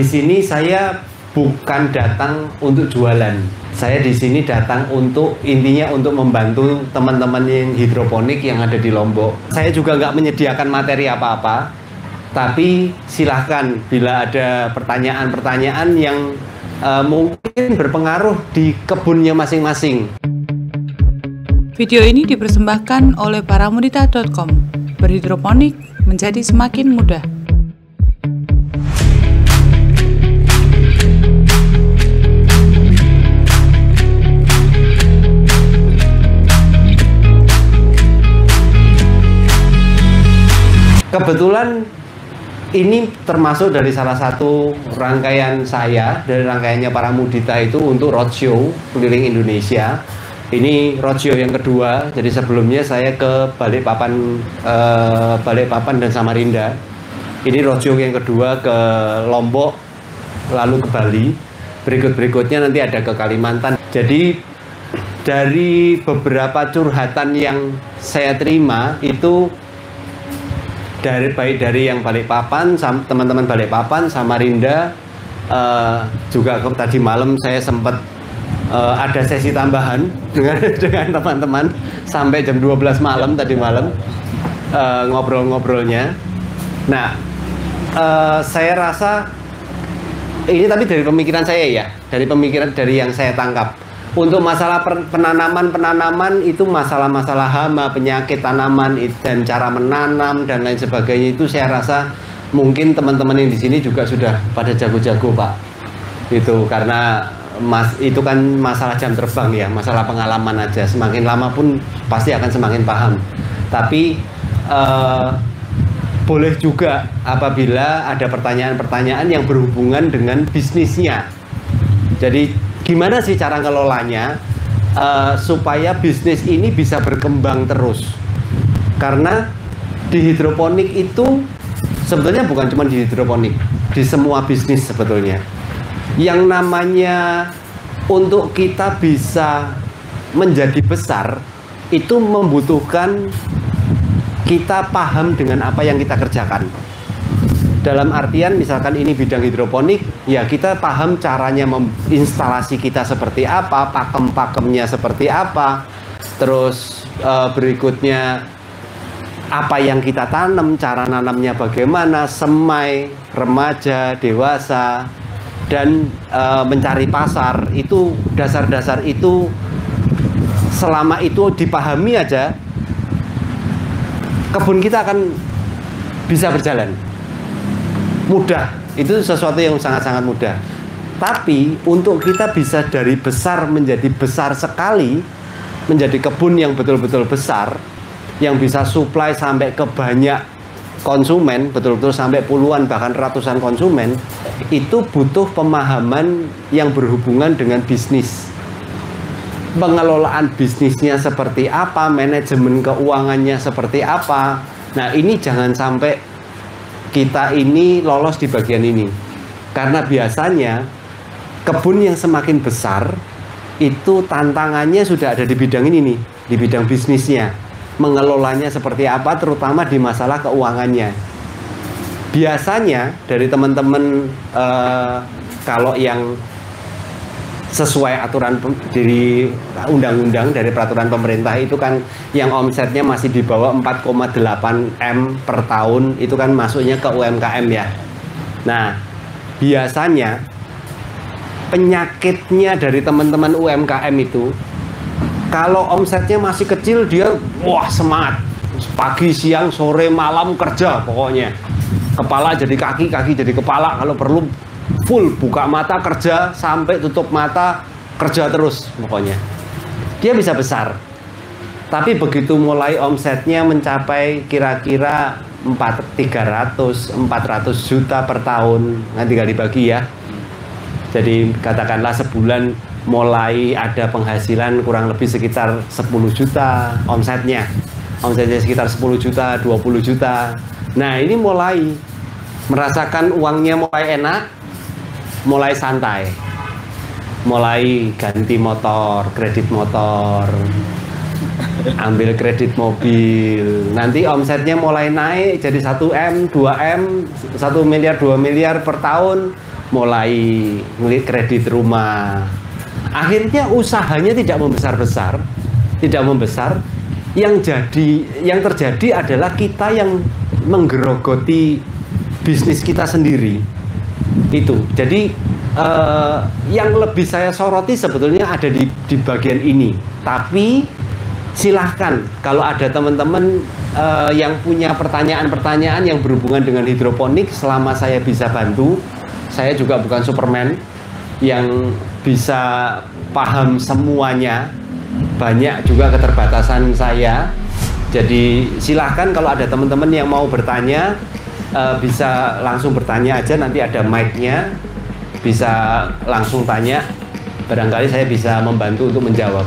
Di sini saya bukan datang untuk jualan. Saya di sini datang untuk intinya untuk membantu teman-teman yang hidroponik yang ada di Lombok. Saya juga nggak menyediakan materi apa-apa, tapi silahkan bila ada pertanyaan-pertanyaan yang mungkin berpengaruh di kebunnya masing-masing. Video ini dipersembahkan oleh paramudita.com. Berhidroponik menjadi semakin mudah. Kebetulan ini termasuk dari salah satu rangkaian saya, dari rangkaiannya Paramudita itu untuk roadshow keliling Indonesia. Ini roadshow yang kedua, jadi sebelumnya saya ke Balikpapan dan Samarinda. Ini roadshow yang kedua ke Lombok, lalu ke Bali. Berikut-berikutnya nanti ada ke Kalimantan. Jadi dari beberapa curhatan yang saya terima itu baik dari yang Balikpapan, teman-teman Balikpapan, Samarinda, juga tadi malam saya sempat ada sesi tambahan dengan teman-teman sampai jam 12 malam tadi malam ngobrol-ngobrolnya. Nah, saya rasa ini tapi dari pemikiran saya ya, dari yang saya tangkap. Untuk masalah penanaman itu masalah-masalah hama, penyakit tanaman dan cara menanam dan lain sebagainya itu saya rasa mungkin teman-teman yang di sini juga sudah pada jago-jago Pak. Itu karena itu kan masalah jam terbang ya, masalah pengalaman aja. Semakin lama pun pasti akan semakin paham. Tapi boleh juga apabila ada pertanyaan-pertanyaan yang berhubungan dengan bisnisnya. Jadi gimana sih cara ngelolanya supaya bisnis ini bisa berkembang terus? Karena di hidroponik itu sebetulnya bukan cuma di hidroponik, di semua bisnis sebetulnya. Yang namanya untuk kita bisa menjadi besar itu membutuhkan kita paham dengan apa yang kita kerjakan. Dalam artian misalkan ini bidang hidroponik, ya kita paham caranya instalasi kita seperti apa, pakem-pakemnya seperti apa, terus berikutnya apa yang kita tanam, cara nanamnya bagaimana, semai, remaja, dewasa, dan mencari pasar. Itu dasar-dasar itu selama itu dipahami aja, kebun kita akan bisa berjalan. Mudah, itu sesuatu yang sangat-sangat mudah. Tapi untuk kita bisa dari besar menjadi besar sekali, menjadi kebun yang betul-betul besar, yang bisa supply sampai ke banyak konsumen, betul-betul sampai puluhan bahkan ratusan konsumen, itu butuh pemahaman yang berhubungan dengan bisnis. Pengelolaan bisnisnya seperti apa, manajemen keuangannya seperti apa. Nah, ini jangan sampai kita ini lolos di bagian ini, karena biasanya kebun yang semakin besar itu tantangannya sudah ada di bidang ini nih, di bidang bisnisnya, mengelolanya seperti apa, terutama di masalah keuangannya. Biasanya dari teman-teman kalau yang sesuai aturan dari undang-undang, dari peraturan pemerintah itu kan yang omsetnya masih di bawah 4,8 M per tahun itu kan masuknya ke UMKM ya. Nah, biasanya penyakitnya dari teman-teman UMKM itu kalau omsetnya masih kecil dia wah semangat, pagi, siang, sore, malam kerja pokoknya. Kepala jadi kaki, kaki jadi kepala, kalau perlu full buka mata kerja sampai tutup mata kerja terus pokoknya. Dia bisa besar. Tapi begitu mulai omsetnya mencapai kira-kira 300-400 juta per tahun, nanti tinggal dibagi ya. Jadi katakanlah sebulan mulai ada penghasilan kurang lebih sekitar 10 juta omsetnya. Omsetnya sekitar 10 juta, 20 juta. Nah, ini mulai merasakan uangnya mulai enak, mulai santai, mulai ganti motor, kredit motor, ambil kredit mobil. Nanti omsetnya mulai naik jadi 1 M, 2 M, 1 miliar, 2 miliar per tahun. mulai ngelit kredit rumah. Akhirnya usahanya tidak membesar-besar, tidak membesar. Yang terjadi adalah kita yang menggerogoti bisnis kita sendiri. Itu. Jadi yang lebih saya soroti sebetulnya ada di bagian ini. Tapi silahkan kalau ada teman-teman yang punya pertanyaan-pertanyaan yang berhubungan dengan hidroponik, selama saya bisa bantu. Saya juga bukan Superman yang bisa paham semuanya. Banyak juga keterbatasan saya. Jadi silahkan kalau ada teman-teman yang mau bertanya, bisa langsung bertanya aja, nanti ada mic-nya, bisa langsung tanya, barangkali saya bisa membantu untuk menjawab.